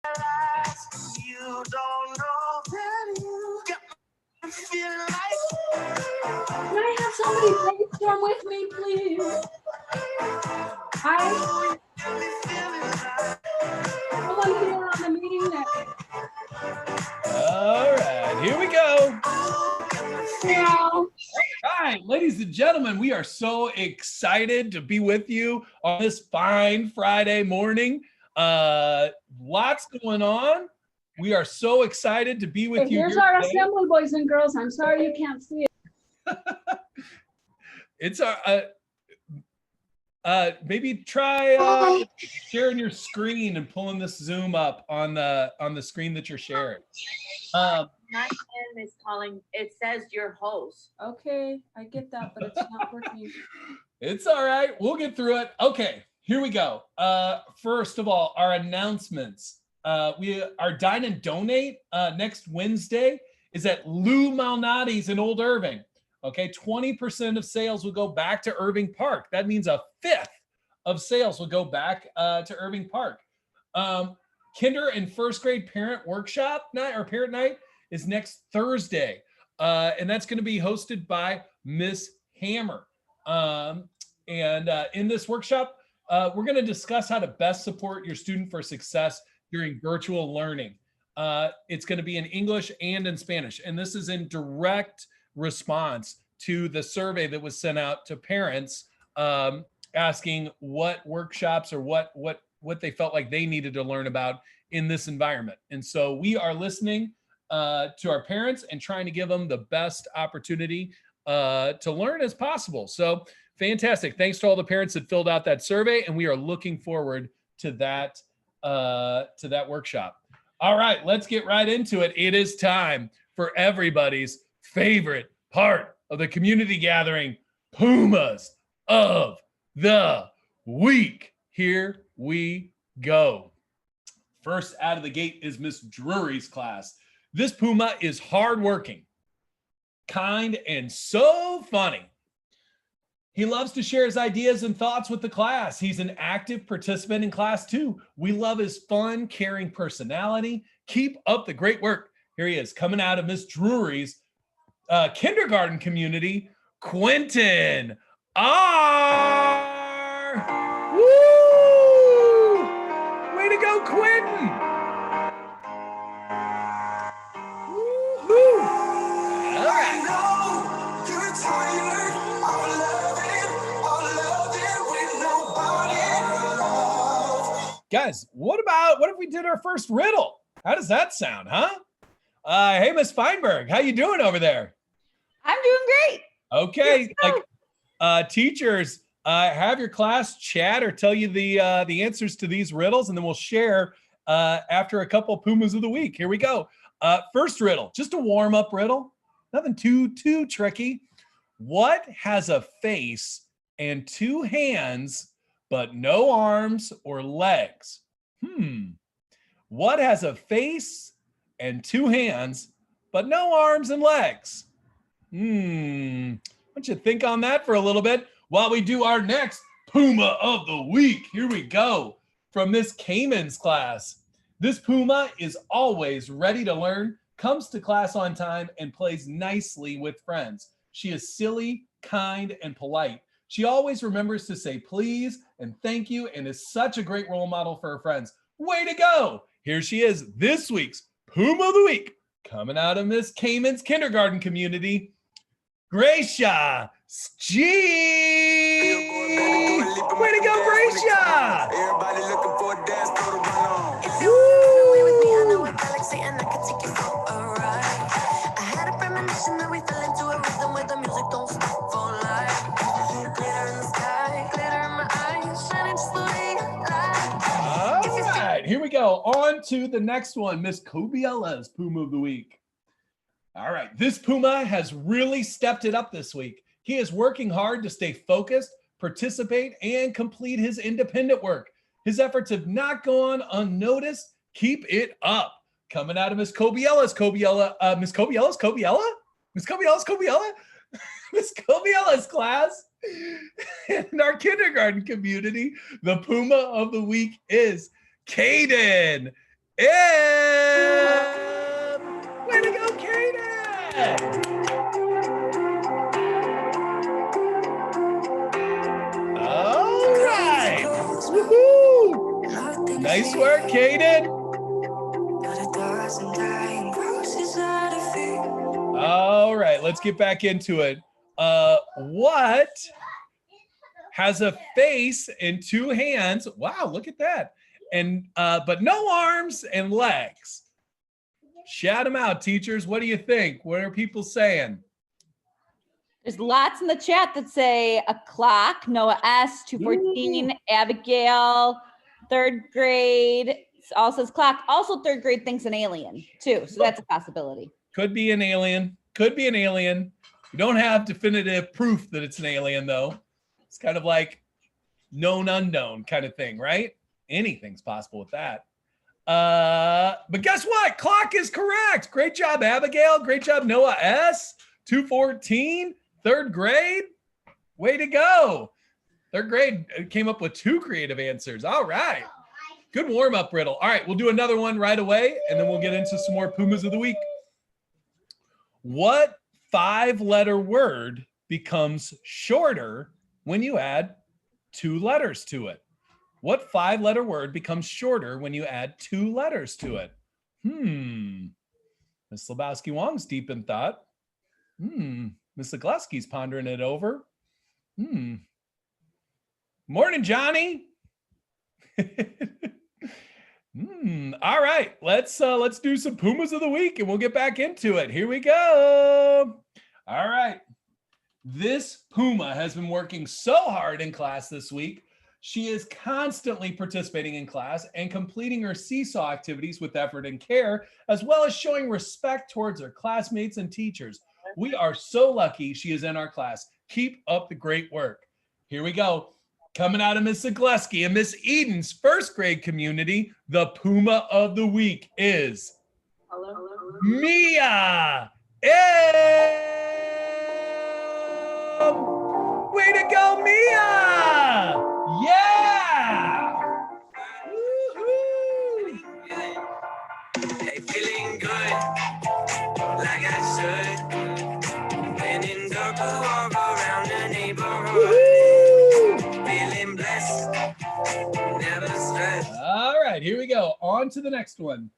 You don't know that you got me feeling like. Can I have somebody brainstorm with me, please? Someone here on the meeting net. All right, here we go. Yeah. All right, ladies and gentlemen, we are so excited to be with you on this fine Friday morning. Lots going on. We are so excited to be with Okay, you. here's here our today. assembly, boys and girls. I'm sorry you can't see it. It's our maybe try sharing your screen and pulling this Zoom up on the screen that you're sharing. My end is calling. It says your host. Okay, I get that, but it's not working. It's all right. We'll get through it. Okay, here we go. First of all, our announcements. Our Dine and Donate next Wednesday is at Lou Malnati's in Old Irving. Okay, 20% of sales will go back to Irving Park. That means a fifth of sales will go back to Irving Park. Kinder and first grade parent workshop night or parent night is next Thursday. And that's going to be hosted by Miss Hammer. In this workshop, we're going to discuss how to best support your student for success during virtual learning. It's going to be in English and in Spanish. And this is in direct response to the survey that was sent out to parents asking what workshops or what they felt like they needed to learn about in this environment. And so we are listening to our parents and trying to give them the best opportunity to learn as possible. So fantastic. Thanks to all the parents that filled out that survey. And we are looking forward to that workshop. All right, let's get right into it. It is time for everybody's favorite part of the community gathering, Pumas of the Week. Here we go. First out of the gate is Miss Drury's class. This Puma is hardworking, kind, and so funny. He loves to share his ideas and thoughts with the class. He's an active participant in class too. We love his fun, caring personality. Keep up the great work. Here he is, coming out of Miss Drury's kindergarten community, Quentin R. Woo! Way to go, Quentin! Woo-hoo! All right. Guys, what if we did our first riddle? How does that sound, huh? Hey, Miss Feinberg, how you doing over there? I'm doing great. Okay, teachers, have your class chat or tell you the answers to these riddles, and then we'll share after a couple Pumas of the week. Here we go. First riddle, just a warm-up riddle. Nothing too tricky. What has a face and two hands, but no arms or legs? What has a face and two hands, but no arms and legs? Why don't you think on that for a little bit while we do our next Puma of the Week. Here we go from Miss Cayman's class. This Puma is always ready to learn, comes to class on time, and plays nicely with friends. She is silly, kind, and polite. She always remembers to say please and thank you and is such a great role model for her friends. Way to go! Here she is, this week's Puma of the Week, coming out of Miss Cayman's kindergarten community, Gracia G. Way to go, Gracia! Everybody looking for a dance floor to run on. All right, here we go. On to the next one, Miss Cobiella's Puma of the Week. All right, this Puma has really stepped it up this week. He is working hard to stay focused, participate, and complete his independent work. His efforts have not gone unnoticed. Keep it up. Coming out of Miss Cobiella's class in our kindergarten community, the Puma of the Week is Caden Way to go, Kaden! All right. Woohoo! Nice work, Kaden. All right, let's get back into it. What has a face and two hands? Wow, look at that. And but no arms and legs. Shout them out, teachers. What do you think? What are people saying? There's lots in the chat that say a clock. Noah S, 214. Abigail, 3rd grade. Also says clock. Also 3rd grade thinks an alien too. So that's a possibility. Could be an alien. Could be an alien. We don't have definitive proof that it's an alien, though. It's kind of like known unknown kind of thing, right? Anything's possible with that. But guess what? Clock is correct. Great job, Abigail. Great job, Noah S. 214, 3rd grade. Way to go. 3rd grade came up with 2 creative answers. All right. Good warm-up riddle. All right, we'll do another one right away, and then we'll get into some more Pumas of the week. What 5-letter word becomes shorter when you add 2 letters to it? What 5-letter word becomes shorter when you add 2 letters to it? Miss Lebowski-Wong's deep in thought. Miss Zagleski's pondering it over. Morning, Johnny. All right, let's do some Pumas of the week and we'll get back into it. Here we go. All right. This Puma has been working so hard in class this week. She is constantly participating in class and completing her seesaw activities with effort and care, as well as showing respect towards her classmates and teachers. We are so lucky she is in our class. Keep up the great work. Here we go. Coming out of Miss Zagleski and Miss Eden's 1st grade community, the Puma of the week is Mia. Way to go, Mia! Yeah! Woo-hoo! Hey, feeling good, like I should. When in dark, walk around the neighborhood. Woo-hoo! Feeling blessed, never stressed. All right, here we go. On to the next one.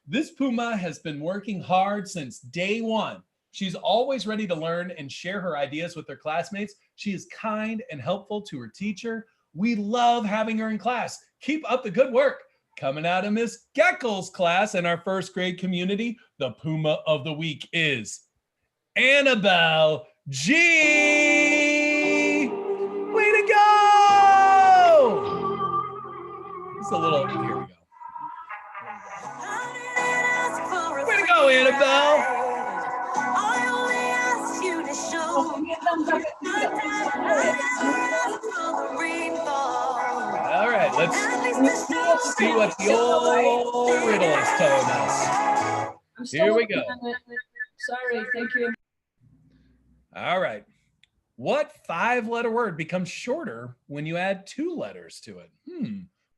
This Puma has been working hard since day 1. She's always ready to learn and share her ideas with her classmates. She is kind and helpful to her teacher. We love having her in class. Keep up the good work. Coming out of Miss Geckel's class in our 1st grade community, the Puma of the week is Annabelle G. Way to go! It's a little, here we go. Way to go, Annabelle. All right, let's see what the old riddle is telling us. Here we go. Sorry, thank you. All right. What 5-letter word becomes shorter when you add 2 letters to it?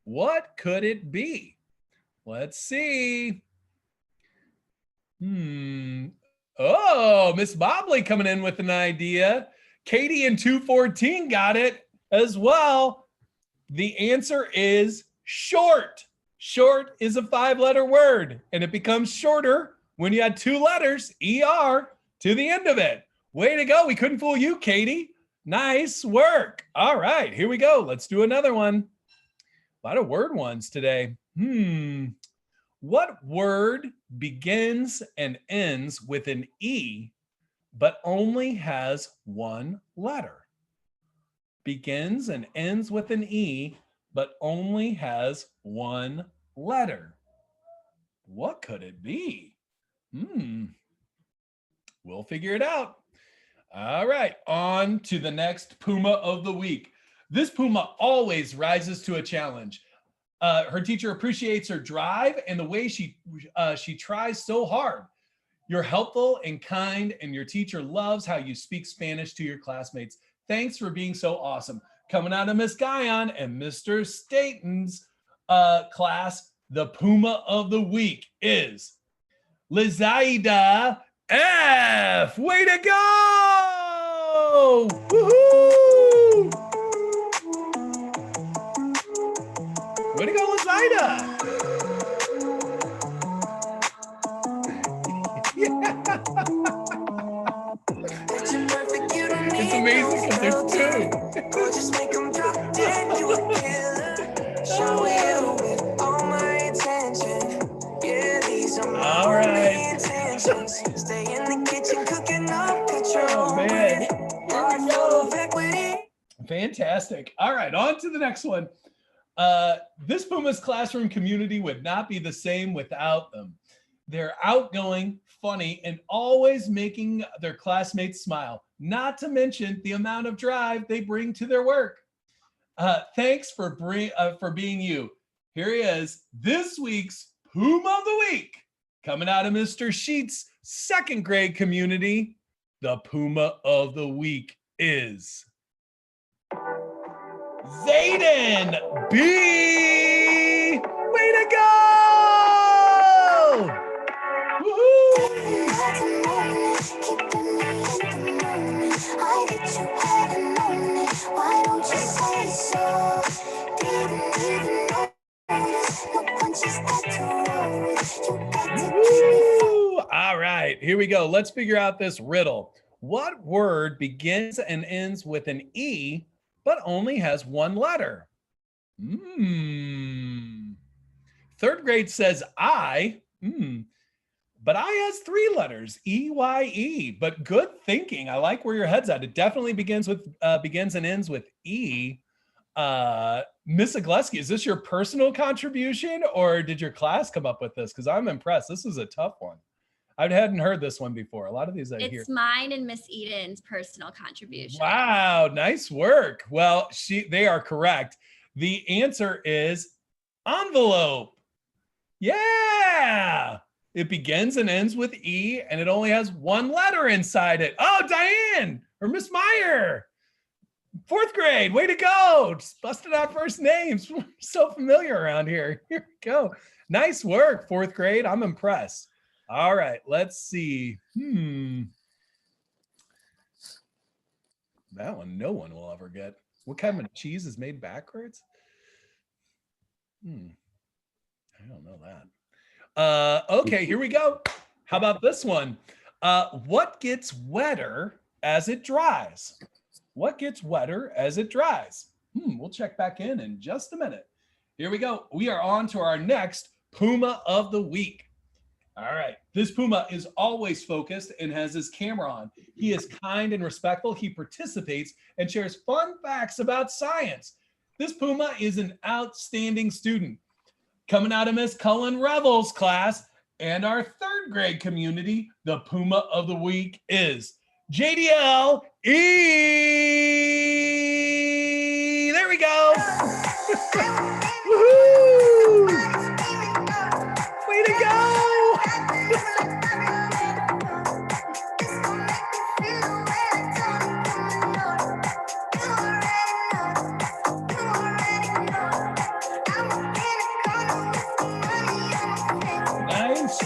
What could it be? Let's see. Oh, Miss Bobley coming in with an idea. Katie in 214 got it as well. The answer is short. Short is a 5-letter word, and it becomes shorter when you add 2 letters, ER, to the end of it. Way to go. We couldn't fool you, Katie. Nice work. All right, here we go. Let's do another one. A lot of word ones today. What word begins and ends with an E, but only has 1 letter? Begins and ends with an E, but only has 1 letter. What could it be? We'll figure it out. All right, on to the next Puma of the week. This Puma always rises to a challenge. Her teacher appreciates her drive and the way she tries so hard. You're helpful and kind, and your teacher loves how you speak Spanish to your classmates. Thanks for being so awesome. Coming out of Miss Guyon and Mr. Staten's class, The Puma of the week is Lizaida F. Way to go! Woohoo! Way to go, Lizaida! It's amazing because there's two. Just make 'em drop dead, you a killer. Show you with all my attention. Yeah, these are my All right. only intentions. Stay in the kitchen cooking up, got your Oh, own man. bread. And you're full of equity. Fantastic. All right, on to the next one. This Puma's classroom community would not be the same without them. They're outgoing, funny, and always making their classmates smile, not to mention the amount of drive they bring to their work. Thanks for being you. Here he is, this week's Puma of the Week. Coming out of Mr. Sheets' second grade community, the Puma of the Week is Zayden B. Way to go! Woohoo! Woo! All right, here we go. Let's figure out this riddle. What word begins and ends with an E, but only has one letter? Third grade says I, but I has three letters, E-Y-E, but good thinking. I like where your head's at. It definitely begins and ends with E. Miss Agleski, is this your personal contribution or did your class come up with this? Because I'm impressed. This is a tough one. I hadn't heard this one before. A lot of these I hear. It's mine and Miss Eden's personal contribution. Wow, nice work. Well, they are correct. The answer is envelope. Yeah. It begins and ends with E, and it only has one letter inside it. Oh, Diane or Miss Meyer. Fourth grade, way to go. Just busted out first names. We're so familiar around here. Here we go. Nice work, fourth grade. I'm impressed. All right, let's see. That one, no one will ever get. What kind of cheese is made backwards? I don't know that. Okay, here we go. How about this one? What gets wetter as it dries? What gets wetter as it dries? We'll check back in just a minute. Here we go. We are on to our next Puma of the Week. All right. This Puma is always focused and has his camera on. He is kind and respectful. He participates and shares fun facts about science. This Puma is an outstanding student. Coming out of Miss Cullen Revel's class and our third grade community, the Puma of the Week is JDL E. There we go. Woohoo! Way to go! Nice.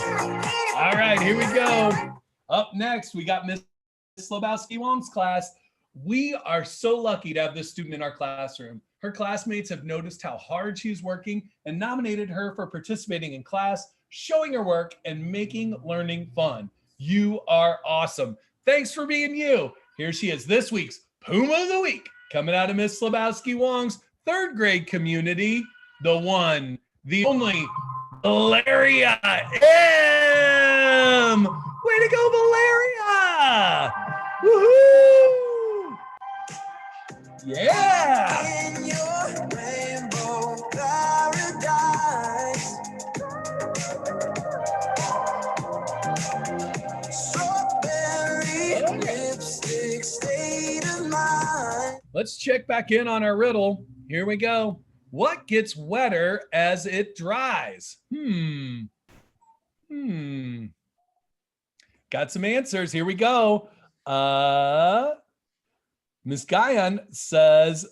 All right, here we go. Up next, we got Miss Slobowski-Wong's class. We are so lucky to have this student in our classroom. Her classmates have noticed how hard she's working and nominated her for participating in class, showing her work, and making learning fun. You are awesome. Thanks for being you. Here she is, this week's Puma of the Week, coming out of Miss Slobowski-Wong's third grade community, the one, the only, Valeria M. Way to go, Valeria! Woohoo! Yeah! In your rainbow paradise. Strawberry lipstick state of mind. Let's check back in on our riddle. Here we go. What gets wetter as it dries? Got some answers. Here we go. Miss Guyon says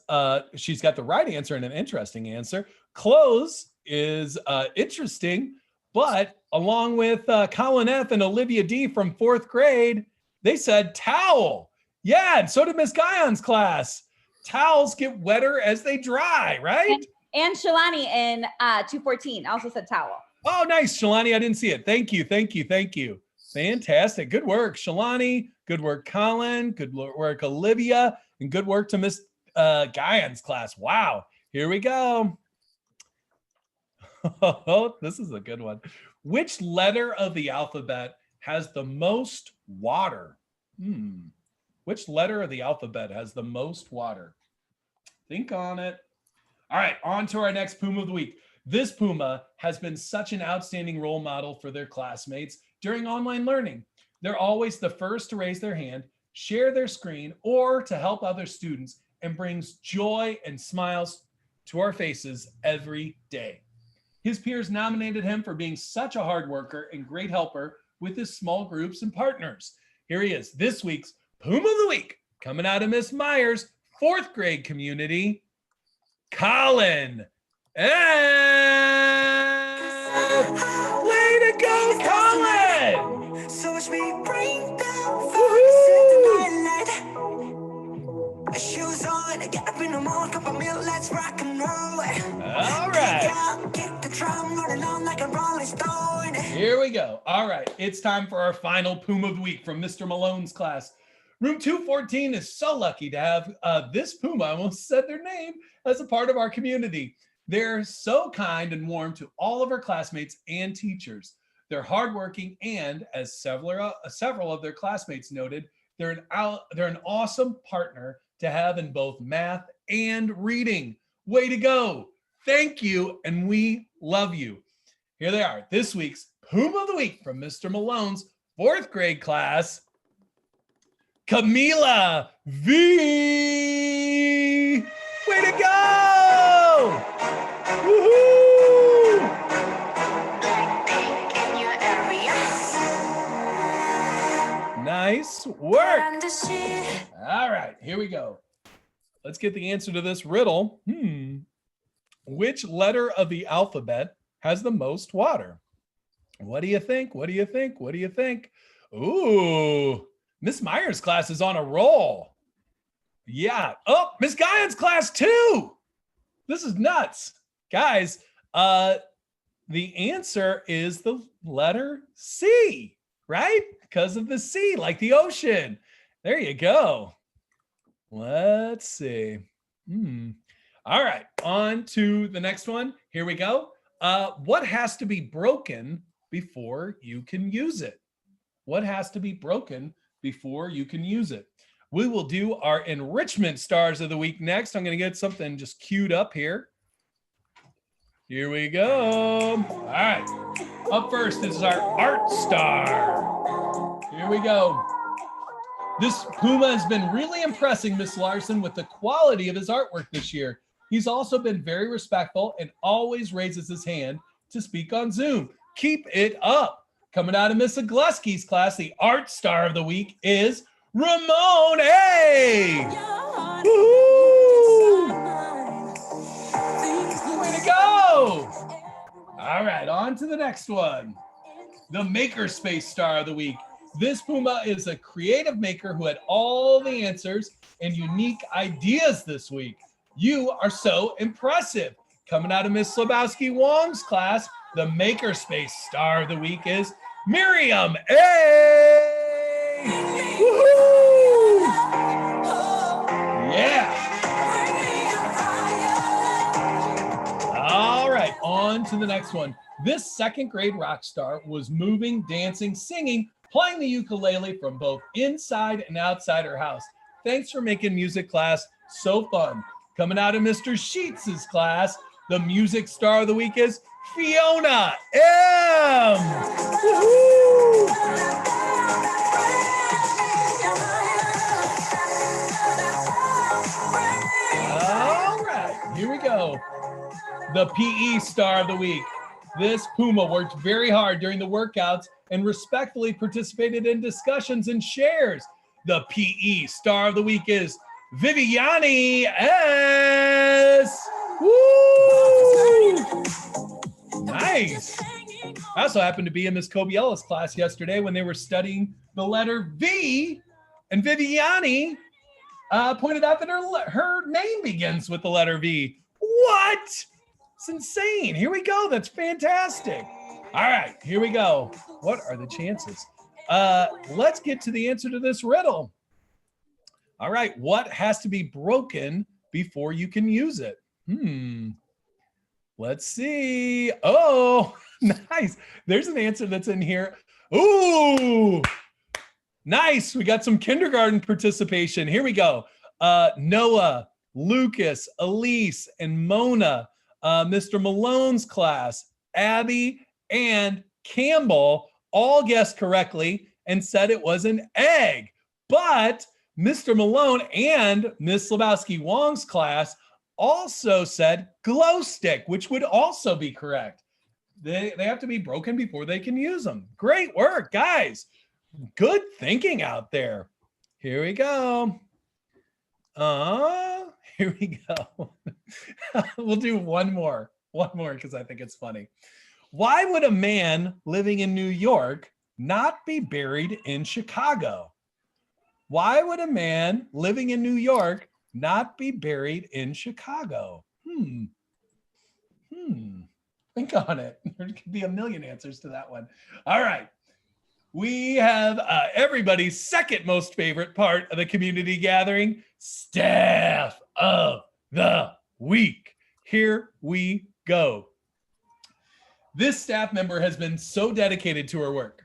she's got the right answer and an interesting answer. Clothes is interesting, but along with Colin F and Olivia D from 4th grade, they said towel. Yeah, and so did Miss Guyon's class. Towels get wetter as they dry, right? And Shalani in 214 also said towel. Oh, nice, Shalani. I didn't see it. Thank you. Fantastic. Good work, Shalani. Good work, Colin. Good work, Olivia. And good work to Miss Guyon's class. Wow. Here we go. Oh, this is a good one. Which letter of the alphabet has the most water? Which letter of the alphabet has the most water? Think on it. All right, on to our next Puma of the week. This Puma has been such an outstanding role model for their classmates during online learning. They're always the first to raise their hand, share their screen, or to help other students, and brings joy and smiles to our faces every day. His peers nominated him for being such a hard worker and great helper with his small groups and partners. Here he is, this week's Puma of the Week, coming out of Miss Myers' 4th grade community, Colin F. Way to go, Colin! So watch me bring down shoes on, get up in the morning, cup of milk, let's rock and roll. All right. Get the drum rolling on like a rolling stone. Here we go. All right, it's time for our final Puma of the Week from Mr. Malone's class. Room 214 is so lucky to have this Puma, I almost said their name, as a part of our community. They're so kind and warm to all of our classmates and teachers. They're hardworking, and as several of their classmates noted, they're an awesome partner to have in both math and reading. Way to go. Thank you, and we love you. Here they are, this week's Puma of the Week from Mr. Malone's 4th grade class, Camila V. Way to go! Woohoo! Blackpink in your area. Nice work. And the shit. All right, here we go. Let's get the answer to this riddle. Which letter of the alphabet has the most water? What do you think? Ooh, Miss Myers' class is on a roll. Yeah. Oh, Miss Guyon's class too. This is nuts. Guys, the answer is the letter C, right? Because of the sea, like the ocean. There you go. Let's see. All right, on to the next one. Here we go. What has to be broken before you can use it? What has to be broken before you can use it? We will do our enrichment stars of the week next. I'm going to get something just queued up here. Here we go. All right. Up first is our art star. Here we go. This Puma has been really impressing Miss Larson with the quality of his artwork this year. He's also been very respectful and always raises his hand to speak on Zoom. Keep it up. Coming out of Miss Agleski's class, the art star of the week is Ramon A. Woo-hoo! Way to go! All right, on to the next one. The Makerspace star of the week. This Puma is a creative maker who had all the answers and unique ideas this week. You are so impressive. Coming out of Miss Slabowski Wong's class, the Makerspace star of the week is Miriam A. Woo-hoo! Yeah. All right, on to the next one. This 2nd grade rock star was moving, dancing, singing, playing the ukulele from both inside and outside her house. Thanks for making music class so fun. Coming out of Mr. Sheets' class, the music star of the week is Fiona M. Woo-hoo! All right, here we go. The PE star of the week. This Puma worked very hard during the workouts and respectfully participated in discussions and shares. The PE star of the week is Viviani S. Woo! Nice. I also happened to be in Miss Cobiella's class yesterday when they were studying the letter V, and Viviani pointed out that her name begins with the letter V. What? It's insane. Here we go. That's fantastic. All right, here we go. What are the chances? Let's get to the answer to this riddle. All right, what has to be broken before you can use it? Let's see. Oh, nice. There's an answer that's in here. Ooh, nice. We got some kindergarten participation. Here we go. Noah, Lucas, Elise, and Mona, Mr. Malone's class, Abby, and Campbell all guessed correctly and said it was an egg. But Mr. Malone and Miss Lebowski-Wong's class also said glow stick, which would also be correct. They have to be broken before they can use them. Great work, guys. Good thinking out there. Here we go. Here we go. We'll do one more because I think it's funny. Why would a man living in New York not be buried in Chicago? Why would a man living in New York not be buried in Chicago? Think on it. There could be a million answers to that one. All right. We have everybody's second most favorite part of the community gathering, Staff of the Week. Here we go. This staff member has been so dedicated to her work.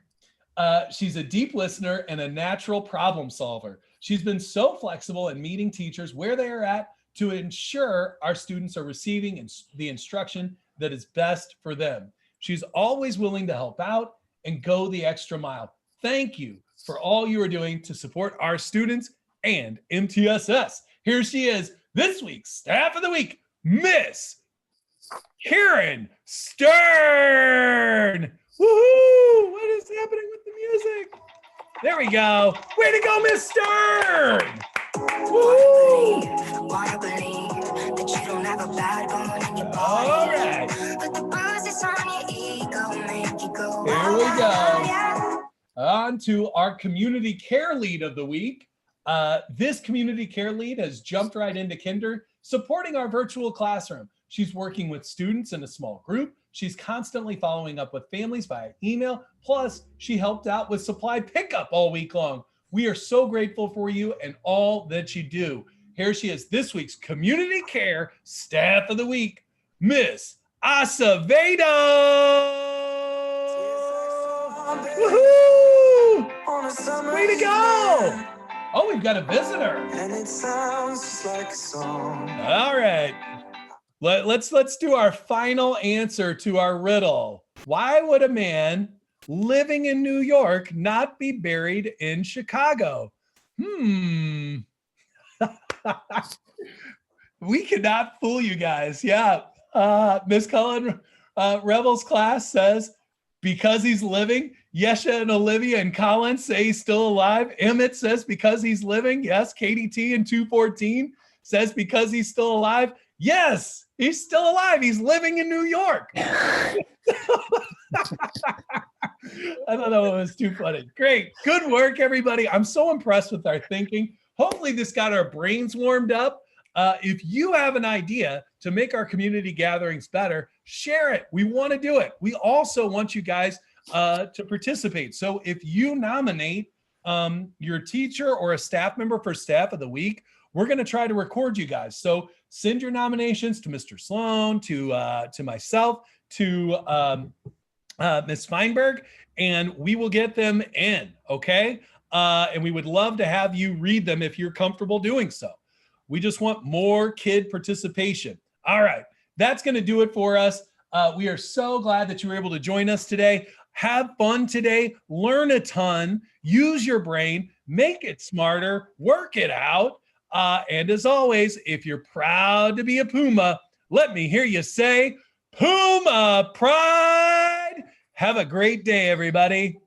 She's a deep listener and a natural problem solver. She's been so flexible in meeting teachers where they are at to ensure our students are receiving the instruction that is best for them. She's always willing to help out and go the extra mile. Thank you for all you are doing to support our students and MTSS. Here she is, this week's Staff of the Week, Miss Karen Stern. Woohoo! What is happening with the music? There we go. Way to go, Miss Stern! Woo! Wanna believe that you don't have a bad bone in your body. All right. But the bruises on your ego make you go. Here we go. On to our community care lead of the week. This community care lead has jumped right into kinder, supporting our virtual classroom. She's working with students in a small group. She's constantly following up with families via email. Plus, she helped out with supply pickup all week long. We are so grateful for you and all that you do. Here she is, this week's Community Care Staff of the Week, Miss Acevedo. Woohoo! Way to go! Oh, we've got a visitor. And it sounds just like a song. All right. Let's do our final answer to our riddle. Why would a man living in New York not be buried in Chicago? We cannot fool you guys. Yeah. Miss Cullen Rebel's class says, because he's living. Yesha and Olivia and Colin say he's still alive. Emmett says because he's living. Yes. Katie T in 214 says because he's still alive. Yes, he's still alive. He's living in New York. I don't know. It was too funny. Great. Good work, everybody. I'm so impressed with our thinking. Hopefully this got our brains warmed up. If you have an idea to make our community gatherings better, share it. We want to do it. We also want you guys to participate. So if you nominate your teacher or a staff member for Staff of the Week, we're going to try to record you guys. So send your nominations to Mr. Sloan, to myself, to Ms. Feinberg, and we will get them in, okay? And we would love to have you read them if you're comfortable doing so. We just want more kid participation. All right, that's going to do it for us. We are so glad that you were able to join us today. Have fun today, learn a ton, use your brain, make it smarter, work it out. And as always, if you're proud to be a Puma, let me hear you say, Puma Pride. Have a great day, everybody.